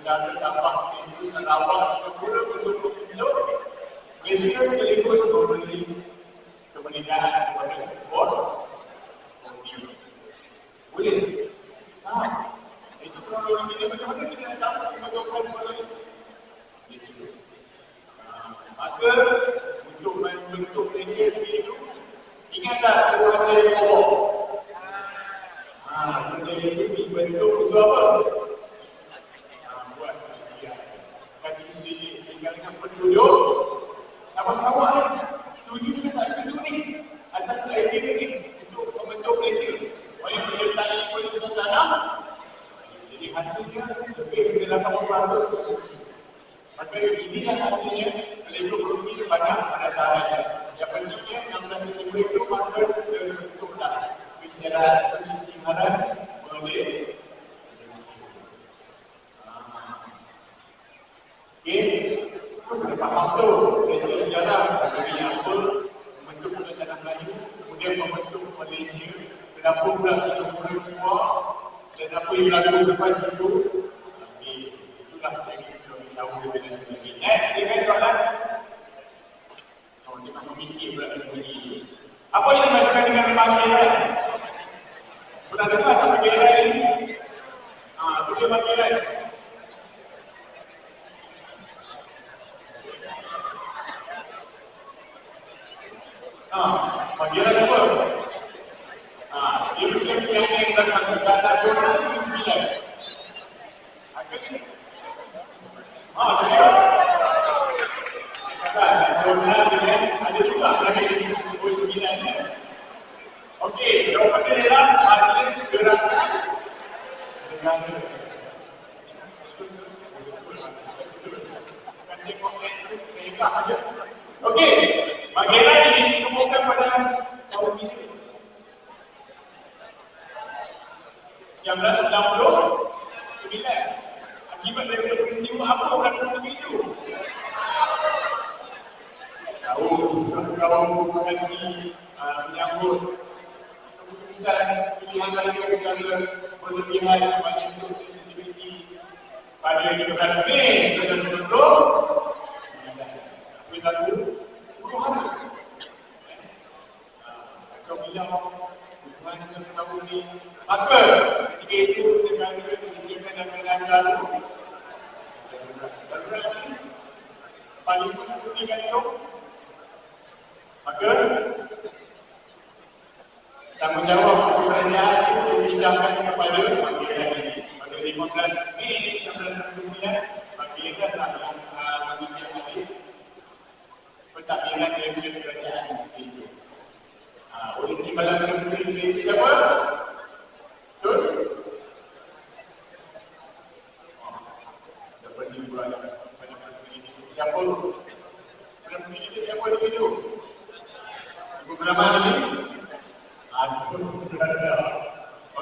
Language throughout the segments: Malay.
Udara Sabah itu Sarawak Singapura untuk penduduk Malaysia sekaligus memberi kemerdekaan kepada Borneo. Boleh? Itu kronologi dia. Macam mana kita nak tahu kemerdekaan oleh Malaysia? Maka untuk membentuk Malaysia sendiri itu, ingat tak tuan dari Pobok? Tuan dari itu dibentuk untuk apa? Buat kajian. Kaji sedikit tinggalkan penduduk. Sama-sama setuju ke tak setuju ni atas idea ni untuk membentuk Malaysia. Oleh penyertaan ekonomi tanah, jadi hasilnya lebih dari 80% tersebut. Maka inilah hasilnya oleh ekonomi banyak pendatangannya. Yang pentingnya 16 September itu maka terbentuklah persyaratan peristiharaan oleh itu kena faham tu dari segi sejarah bagi apa membentuk Sultan Tanah Melayu, kemudian membentuk Malaysia, kenapa pula Singapura keluar dan apa yang berlaku sampai situ. Itulah yang kita tahu lebih lagi. Next, dengan soalan dia nak memikir pula lagi. Apa yang dimaksudkan dengan panggilan? Pernah dengar tak panggilan ni? Apa dia panggilan? Panggilan apa? Dia mesti yang dalam panggilan nasional itu 9. Nasional dengan ada juga lagi di 9 ya. Okey, jawapannya adalah Majlis Gerakan Negara. Bukan tengok mereka saja. Okey, panggilan ini ditemukan pada tahun ini 1969. Akibat daripada peristiwa apa berlaku begitu? Tahu kawan komunikasi menyambut keputusan pilihan raya secara berlebihan menyentuh sensitiviti pada 13 Mei 1990. Apa yang lalu? Puluhan. Macam bilang keputusan yang tahun ini. Maka ketika itu negara disiapkan dan negara darurat ini paling penting itu. Maka tanggungjawab kerajaan itu dipindahkan kepada panggilan ini. Pada 15 Mei 1999, panggilan yang menginjak pentadbiran daripada kerajaan itu. Oleh Timbalan Menteri itu siapa? Betul? Dapat dibuat pada menteri itu. Siapa? Menteri itu siapa itu? Beberapa ini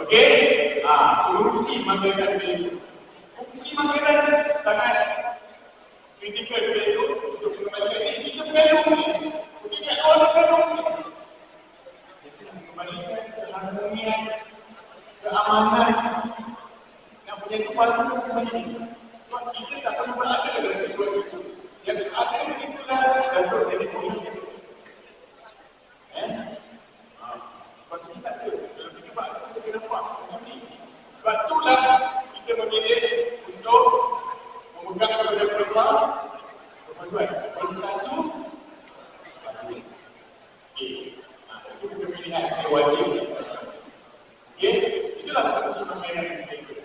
okey, fungsi makanan itu. Fungsi makanan sangat kritikal itu untuk mengembalikan ini. Kita mengandung ni, kita tak mengandung ni. Kita mengembalikan keharmonian, keamanan, yang punya kepala kembali. Sebab kita tak perlu berada dalam situasi itu. Yang ada itulah datuk dari politik. Sebab kita tak ada. Kalau kita buat itu, kita nampak macam ni. Sebab itulah kita memilih untuk memegang kepada perempuan bersatu. Itu bukan pilihan yang wajib. Itulah fungsi pemerintahan kita itu.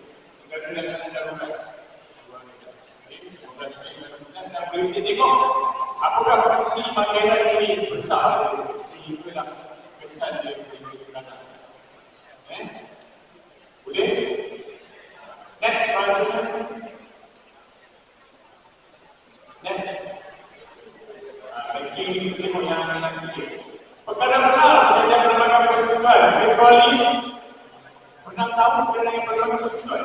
Negara-negara darurat. Dan boleh kita tengok apakah fungsi panggilan ini besar sehinggalah kesan dia sehingga sekarang. Boleh? Next, transition. Next. Lagi kita tengok yang nanti. Perkara benar yang berlaku persekutuan kecuali benar tahu perkara yang berlaku persekutuan.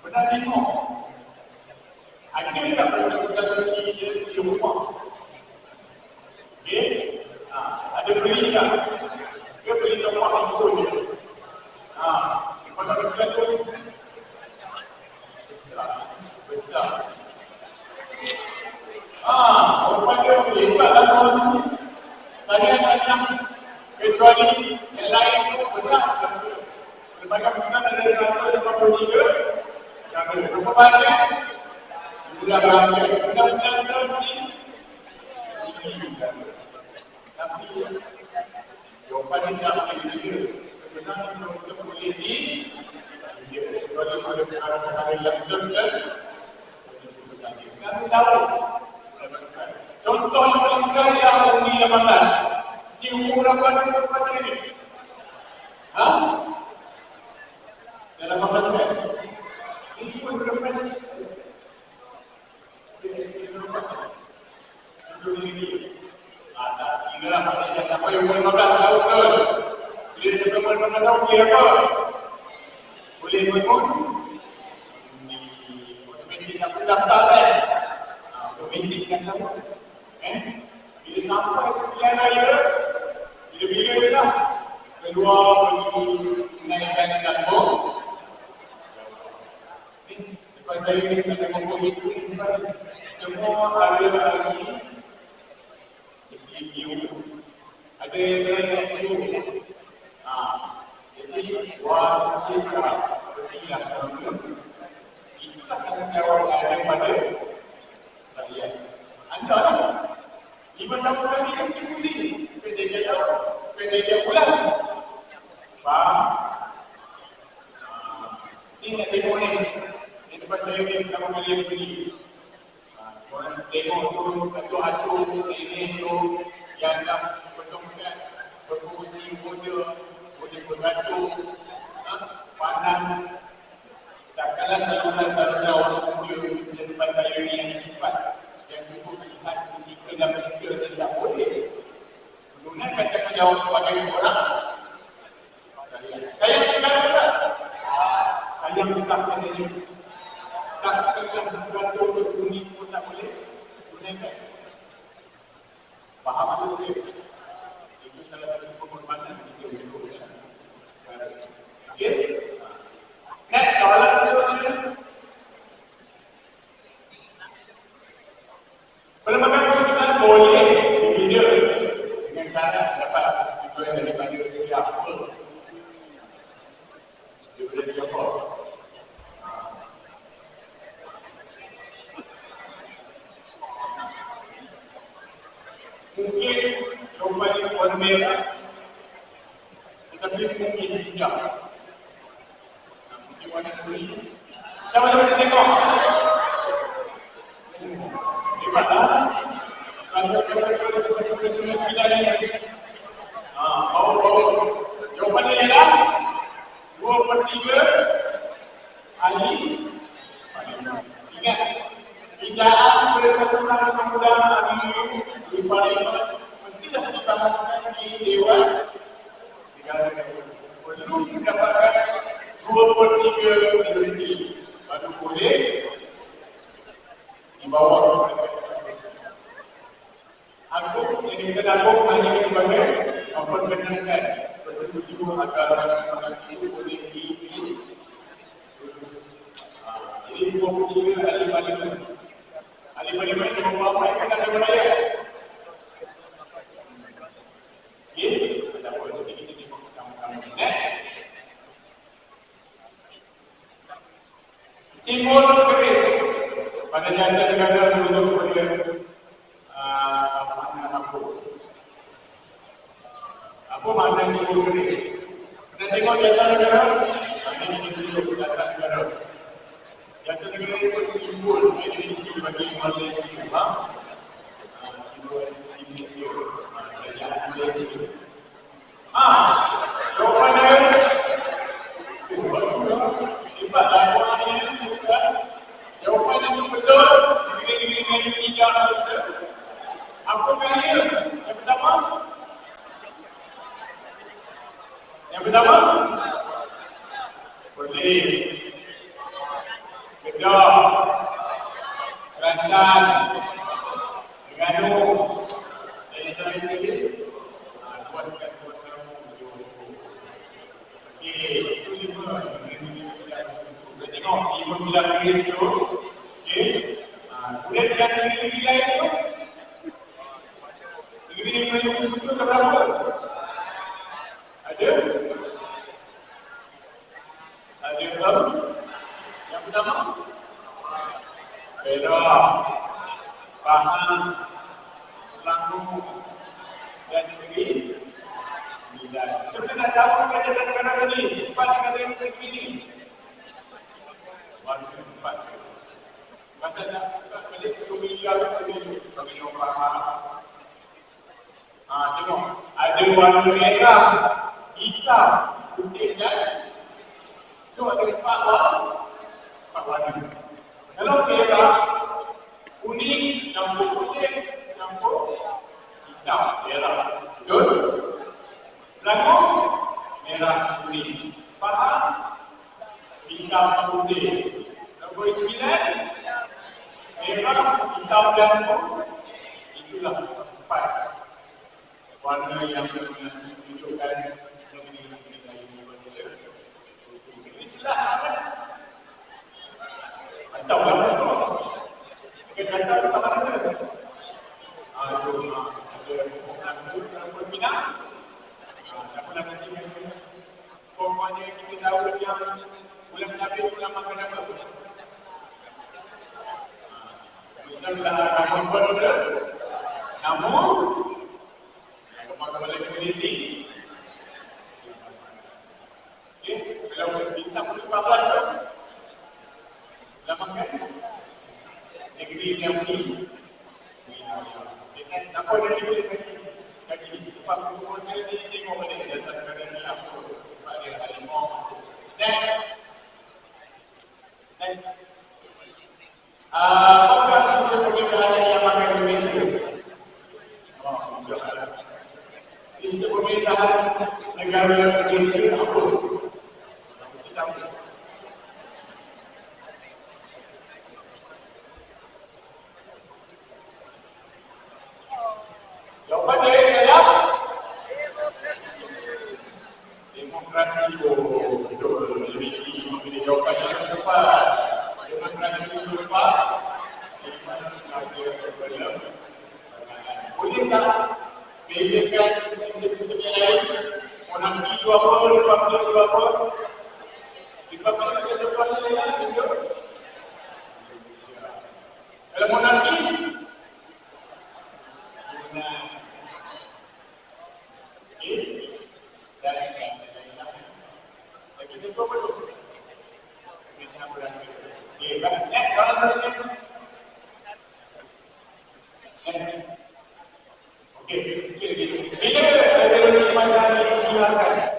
Benar tengok. Ada tak persekutuan di rumah? Ada beli tak? Dia beli tempat itu je. Pada persekutuan tu besar. Jawapan dia hebatlah kawan ni. Tanya-tanya kecuali yang lain tu benar. Berbagai pesanan ada 183 yang ada berapa banyak sudah banyak benar-benar terhenti. Tapi jawapan ini tak boleh juga. Sebenarnya kita boleh kecuali pada perkara-perkara yang betul-betul kami tahu. Contoh yang paling mudah ialah undi 18. Di umur berapa ada sebab macam ini? Dalam 18 kan? Ini semua reference. Dia sebelum ini. Tak kira lah kalau dia sampai umur 15 tahun betul. Bila sampai umur 15 tahun boleh apa? Boleh berpun. Otomatik tak perlu daftar kan? Otomatik kan tahu. Bila sampai ke pilihan raya, bila-bila dia dah keluar pergi menaikkan kantor. Depan saya ni tak ada ngomong itu ni. Semua ada SCU. Ada yang selain SCU. Jadi, wajib berpindah. Itulah tanggungjawab daripada rakyat. Anda lah. 5 tahun sekali yang dikundi. Pendek bulan. Faham? Ini nak tengok ni. Di depan saya ni pertama kali yang beri. Korang tengok tu, atuk-atuk, nenek tu, yang nak bertongkat, berfungsi bodoh, boleh bergaduh, panas. Takkanlah saluran-saluran orang muda di depan saya ni yang sifat yang cukup sihat ketika dan mereka tidak boleh menggunakan tanggungjawab sebagai seorang. Saya kata-kata saya minta caranya tak kena bergaduh berbunyi pun tak boleh gunakan. Faham tu dia? Itu salah satu penghormatan kita untuk okey. Next, soalan seterusnya. Pelbagai hospital boleh dibina dengan syarat dapat tujuan daripada siapa? Daripada siapa? Mungkin jawapan formal, tetapi mungkin tidak. Mungkin warna kuning. Sama-sama kita tengok. Hebatlah. Raja-raja semua sekalian ni. Bawa. Jawapan dia adalah 2/3 ahli. Ingat, pindaan persatuan undang-undang ahli di Parlimen mestilah dibahaskan di Dewan Negara perlu mendapatkan 2/3 majoriti baru boleh dibawa kepada Kesatuan. Agung yang dikatakan hanya sebagai memperkenalkan persetujuan agar itu boleh dipilih. Jadi 23 ahli parlimen. Ahli parlimen yang membawakan Dewan Rakyat. Okey, kita boleh kita tengok sama-sama. Next. Simbol keris pada jantan negara menuju kepada apa makna simbol keris? Kita tengok jantan negara, ini kita tunjuk jantan negara. Jantan negara itu simbol identiti bagi Malaysia. Simbol Indonesia, kerajaan Malaysia. Jawapan dia hebatlah orang ini juga. Jawapan yang betul negeri-negeri yang tidak berasa. Apakah ia? Yang pertama? Perlis, Kedah, Kelantan, Terengganu, dan yang lain sekali. Luaskan Okey, itu 5. Kita tengok 5 bilah keris tu. Perak, Pahang, Selangor dan negeri Sembilan. Kita nak tahu negara-negara ni, 4 negara yang negeri ni. Warna 4. Masa nak balik Suria lebih bagi orang faham. Tengok, ada warna merah, hitam, putih dan so ada 4 warna. Kalau merah, kuning, campur putih, campur hitam, merah. Betul? Selangor, merah, kuning. Pahang, hitam, putih. Nombor 9, merah, hitam dan putih. Itulah 4 warna yang menunjukkan negeri-negeri universal. Ini silah apa? Atau warna tu? Kita kata kita mana? Itu ada orang Minang. Tak pernah nanti kan sini. Pokoknya kita tahu yang bulan Sabit bulan makan apa? Misalnya nama bersa, namun Mahkamah Komuniti. Okey, kalau bintang 14 tu namakan negeri yang ini. Apa yang kita boleh kaji? Sebab proposal ni tengok balik data negara ni apa sebab dia harimau. Next. Apakah sistem pemerintahan yang makan Indonesia? Sistem pemerintahan negara Indonesia apa? Mesti tahu. Jawapannya adalah demokrasi. Betul. Lebih memilih jawapan yang tepat. Demokrasi itu tepat. Boleh tak bezakan sistem yang lain? Monarki itu apa? Republik itu apa? Republik macam contohnya lain juga. Kalau monarki, dan kita tu apa tu? Kita beraja. Next, soalan seterusnya. Next. Okey, sikit lagi. Bila teknologi kemasan ini disiarkan?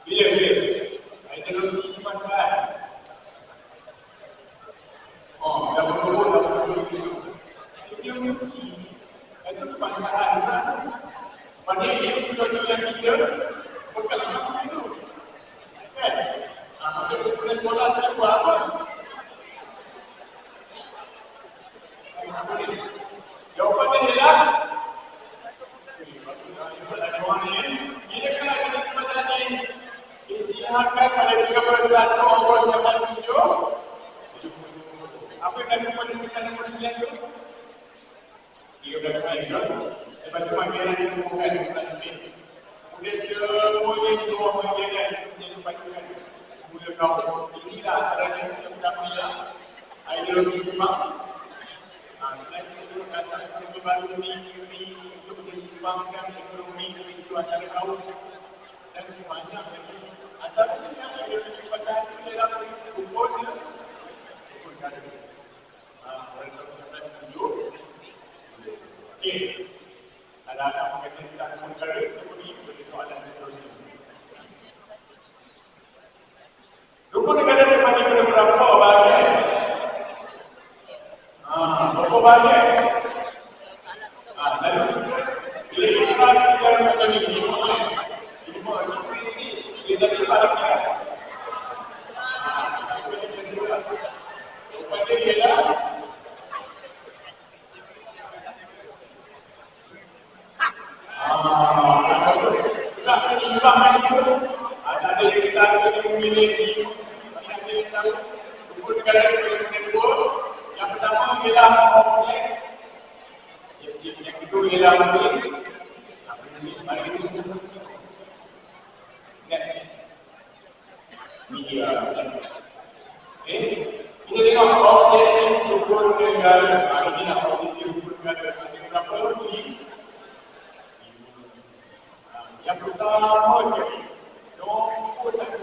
Bila? Teknologi kemasan. Dah berumur. Dia mesti. Itu kemasan. Maknanya dia sesuatu yang kita berkelakuan itu. Kan? Maksud kita sekolah saya buat apa? Jawapannya adalah bila kerajaan kemasan ini disiarkan pada 31 Ogos 1977, apa yang ada pada sekitar nombor 9 itu? 13 Mei kan? Lepas itu panggilan ditemukan di 14 Mei. Kemudian semuanya di bawah panggilan menjadi panggilan semula kaum. Inilah antara yang pertama ialah ideologi Jepang. Selain itu, asal ekonomi baru ini untuk dikembangkan ekonomi itu antara kaum dan banyak lagi. Antara yang ideologi pasal itu ialah hukum negara. Pada tahun 1977. Okey. Ada mengenai tentang hukum negara, kemudian bagi soalan seterusnya. Hukum negara terbagi pada beberapa bahagian. Berapa bahagian? Selalu bila kita bahas negara macam ni, lima prinsip dia dari bahagian. Jawapannya ialah tak seimbang macam itu. Ada yang kita akan memilih di ada yang tahu hukum negara yang kedua. Yang pertama ialah objek. Yang kedua ialah prinsip. Prinsip bagi itu semua. Next. Media. Ini tengok objektif rukun negara. Hari ini nak objektif rukun negara. Ada berapa ni? Yang pertama sekali, nombor 1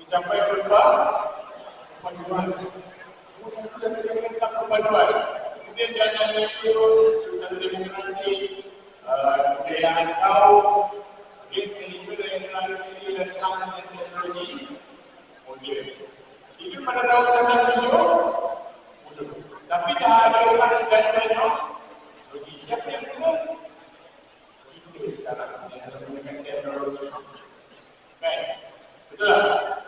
mencapai perpaduan. Nombor 1 dan tentang perpaduan. Kemudian jangan ikut usaha demokratik, kejayaan kaum, sehingga yang terakhir sekali adalah sains dan teknologi moden. Itu pada tahun 97, tapi dah ada sains dan teknologi. Siapa yang kena? Kita sekarang yang sedang menggunakan teknologi. Baik, betul tak?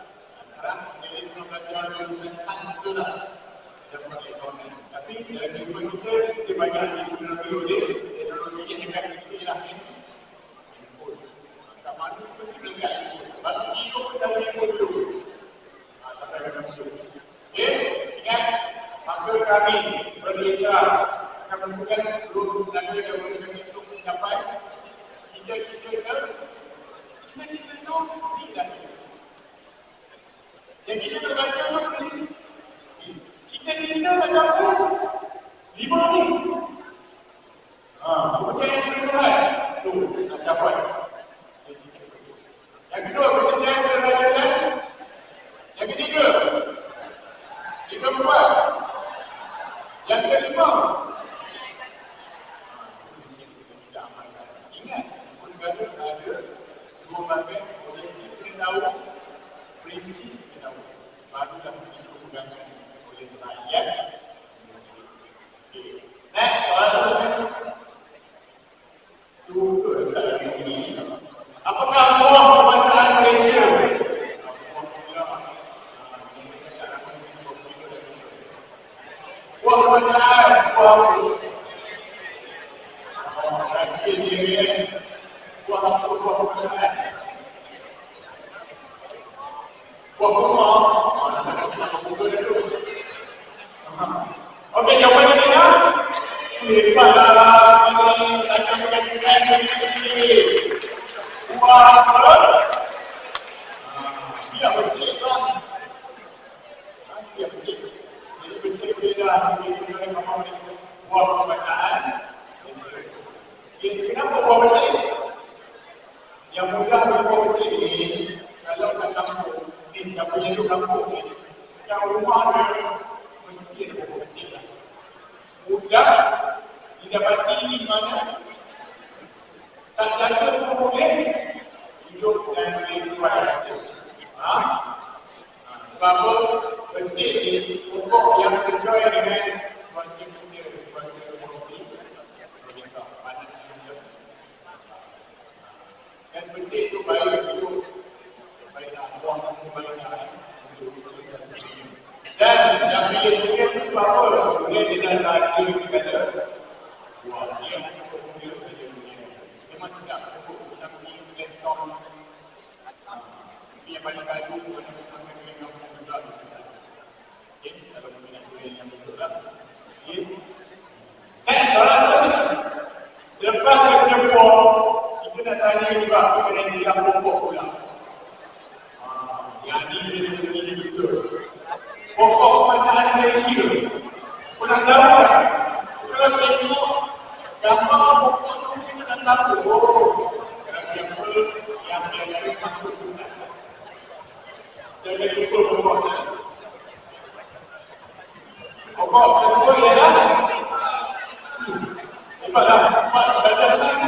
Sekarang menjadi pelajaran jurusan sains betul tak? Tapi dalam kehidupan kita banyak dipengaruhi oleh teknologi yang dekat kita ialah handphone. Tak malu mesti melekat handphone. Bagi hidup kita handphone dulu. Sampai macam itu. Okey, ingat maka kami berlegar akan menemukan seluruh tenaga dan usaha kami untuk mencapai cita-cita itu tidak. Yang kita terbaca apa ni? Cita-cita macam tu 5 ni. Kepercayaan Tuhan tu nak capai. Yang kedua, kesetiaan kerajaan. Yang ketiga, yang keempat, yang kelima. Ingat, negara ada 2 bahagian objektif kita tahu, prinsip kita tahu. Barulah kita pegangan oleh rakyat Malaysia. Okay. Next, soalan selesai. Suka tak yang ini? Apakah buah kebangsaan Malaysia? Buah kebangsaan, buah apa? Buah apa, buah kebangsaan? Buah rumah. Okey, jawapan dia dah. Hebatlah ini akan menjadikan diri sendiri. Buat apa? Dia betul kan? Dia betul. Jadi betul beda dengan apa buat kebangsaan. Kenapa buat betul? Yang mudah buat betul ni, kalau kat kampung, siapa yang duduk kampung ni, yang rumah dia mesti ada buat betul lah. Mudah didapati di mana tak jaga pun boleh hidup dan boleh buat hasil. Sebab apa? Penting ni pokok yang sesuai dengan cuaca kita, cuaca ekonomi, panas juga. Dan penting tu baik hidup, baiklah buang semuanya untuk usaha sendiri. Dan yang pilih-pilih itu sebab apa? Kemudian dia dah raja segala. Wah, dia hanya pemuda saja dunia. Memang sedap sebut sampai laptop. Tapi yang paling kadu mana-mana dengan kamu juga sedap. Okay, kalau minat durian yang betul lah. Okay. Next, soalan selesai. Selepas dia punya buah, kita nak tanya juga kepada yang tidak pokok pula. Yang ini dia begini betul. Pokok kebangsaan Malaysia. Kurang tahu kan? Kalau kita tengok gambar pokok tu kita tak tahu. Kerana siapa yang biasa masuk Tuhan. Jadi betul pokoknya. Pokok tersebut ialah hebatlah sebab baca sana